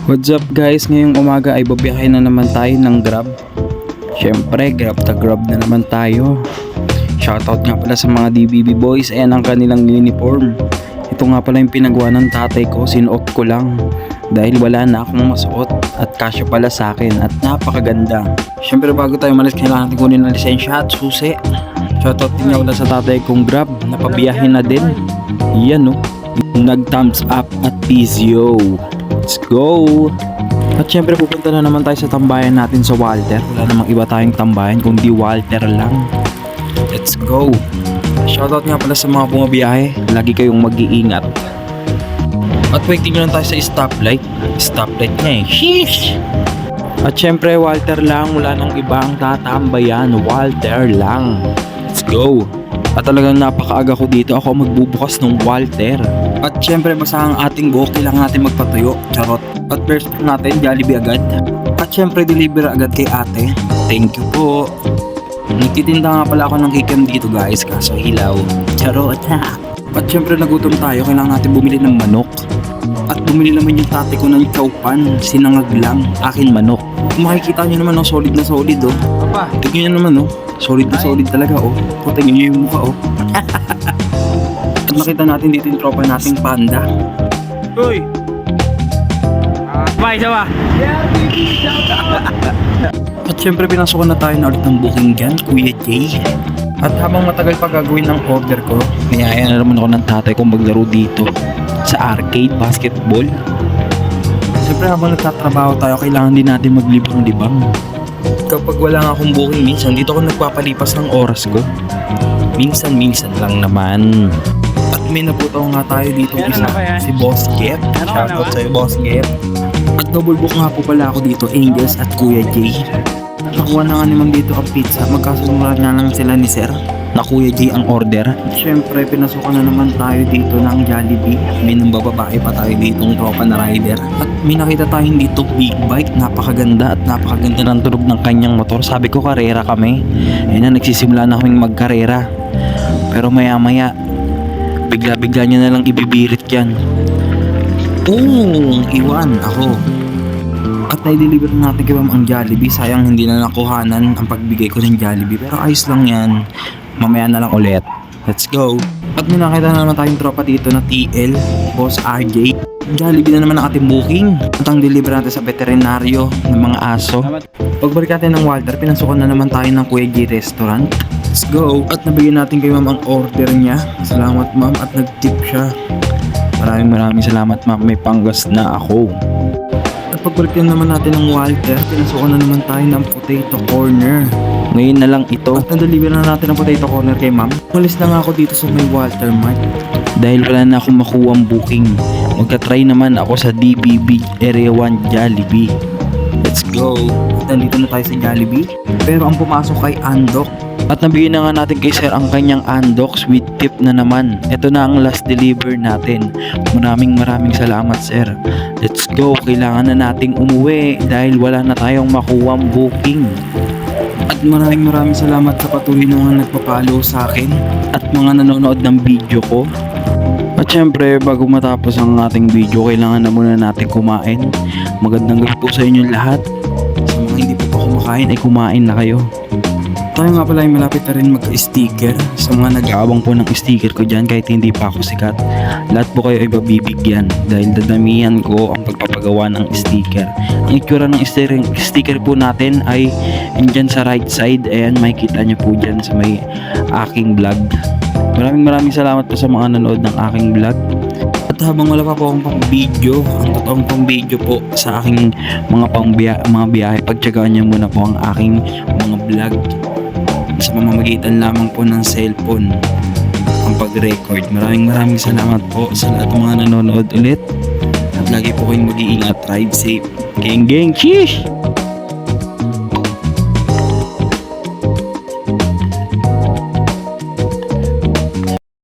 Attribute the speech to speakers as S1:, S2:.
S1: What's up guys, ngayong umaga ay babiyahe na naman tayo ng Grab. Syempre, Grab na naman tayo. Shoutout nga pala sa mga DBB boys, ayan ang kanilang uniform. Ito nga pala yung pinagawa ng tatay ko, sinuot ko lang. Dahil wala na akong masuot at kasya pala sa akin at napakaganda. Syempre bago tayo malis, kailangan natin kunin ng lisensya at susi. Shoutout din nga pala sa tatay kong Grab, napabiyahe na din. Yan no, nag thumbs up at PZO. Let's go! At syempre pupunta na naman tayo sa tambayan natin sa Walter. Wala namang iba tayong tambayan kundi Walter lang. Let's go! Shoutout nga pala sa mga bumabiyahe. Lagi kayong mag-iingat. At waiting lang tayo sa stoplight. Stoplight nga eh. Sheesh! At syempre Walter lang. Wala nang ibang tatambayan. Walter lang. Let's go! At talagang napakaaga ko dito. Ako magbubukas ng Walter. At syempre basta ang ating buhok, kailangan natin magpatuyo. Charot. At first natin, Jollibee agad. At syempre deliver agad kay ate. Thank you po. Nagtitinda nga pala ako ng kikiam dito guys, kaso hilaw. Charot. At syempre nagutom tayo, kailangan natin bumili ng manok. At bumili naman yung tate ko ng chowpan, sinangag lang, akin manok. Kung makikita nyo naman, solid na solid oh. Papa, tignan nyo naman oh. Solid na solid talaga oh. Tingnan nyo yung mukha oh. At nakita natin dito yung tropa nating panda. Uy! Bye, sawa! At syempre pinasukan na tayo na ulit ng booking dyan, Kuya Jay. At habang matagal pa gagawin ng order ko, niyaya na naman ako ng tatay kong maglaro dito sa arcade basketball. Syempre habang nagtatrabaho tayo, kailangan din natin maglibang-libang. Kapag wala nga akong booking, minsan dito ako nagpapalipas ng oras ko. Minsan lang naman. At may naputaw nga tayo dito isa, si Boss Jeff. Shoutout sa'yo Boss Jeff. At double book nga po pala ako dito, Angels at Kuya Jay. Nakuha na nga naman dito ang pizza. Magkasunod na lang sila ni Sir na Kuya Jay ang order. Siyempre pinasukan na naman tayo dito ng Jollibee. May nang bababae pa tayo dito ng tropa na rider. At may nakita tayong dito big bike. Napakaganda at napakaganda ng tunog ng kanyang motor. Sabi ko karera kami. Ayun na, nagsisimula na kaming magkarera. Pero maya maya bigla niya na lang ibibirit yan. Iwan ako. At na-deliver natin kay ma'am ang Jollibee. Sayang hindi na nakuhanan ang pagbigay ko ng Jollibee. Pero ayos lang yan. Mamaya na lang ulit. Let's go. At may nakita na naman tayong tropa dito na TL, Boss RJ. Jollibee na naman ang ating booking. At ang deliver natin sa veterinaryo ng mga aso. Pagbalik natin ng Walter, pinasukan na naman tayo ng Kuya G Restaurant. Let's go. At nabigyan natin kay ma'am ang order niya. Salamat ma'am at nag-tip siya. Maraming salamat ma'am. May panggas na ako. At pagbalik naman natin ng Walter, pinasukan na naman tayo ng potato corner. Ngayon na lang ito. At na-deliver na natin ang potato corner kay ma'am. Malis na nga ako dito sa may Walter Mart. Dahil wala na akong makuha ang booking. Magka-try naman ako sa DBB Area 1 Jollibee. Let's go. At nandito na tayo sa Jollibee. Pero ang pumasok ay Andok. At nabigyan na nga natin kay Sir ang kanyang Andox with tip na naman. Ito na ang last deliver natin. Maraming salamat Sir. Let's go. Kailangan na nating umuwi dahil wala na tayong makuwang booking. At maraming salamat sa patuloy na mga nagpapalo sa akin at mga nanonood ng video ko. At syempre bago matapos ang ating video, kailangan na muna natin kumain. Magandang gabi po sa inyo lahat. Sa mga hindi po pa kumakain ay kumain na kayo. Tayo nga pala ay malapit na rin magka-sticker. Sa mga nag-aabang po ng sticker ko dyan kahit hindi pa ako sikat, lahat po kayo ay babibigyan dahil dadamihan ko ang pagpapagawa ng sticker. Ang itsura ng sticker po natin ay dyan sa right side. Ayan, makikita nyo po dyan sa may aking vlog. Maraming salamat po sa mga nanood ng aking vlog. At habang wala pa po akong pang video, ang totoong pang video po sa aking mga biyahe, pagtyagaan nyo muna po ang aking mga vlog sa pamamagitan lamang po ng cellphone ang pag-record. Maraming salamat po sa lahat ng mga nanonood ulit. At lagi po kayong mag-iingat. Drive safe. Gang, sheesh!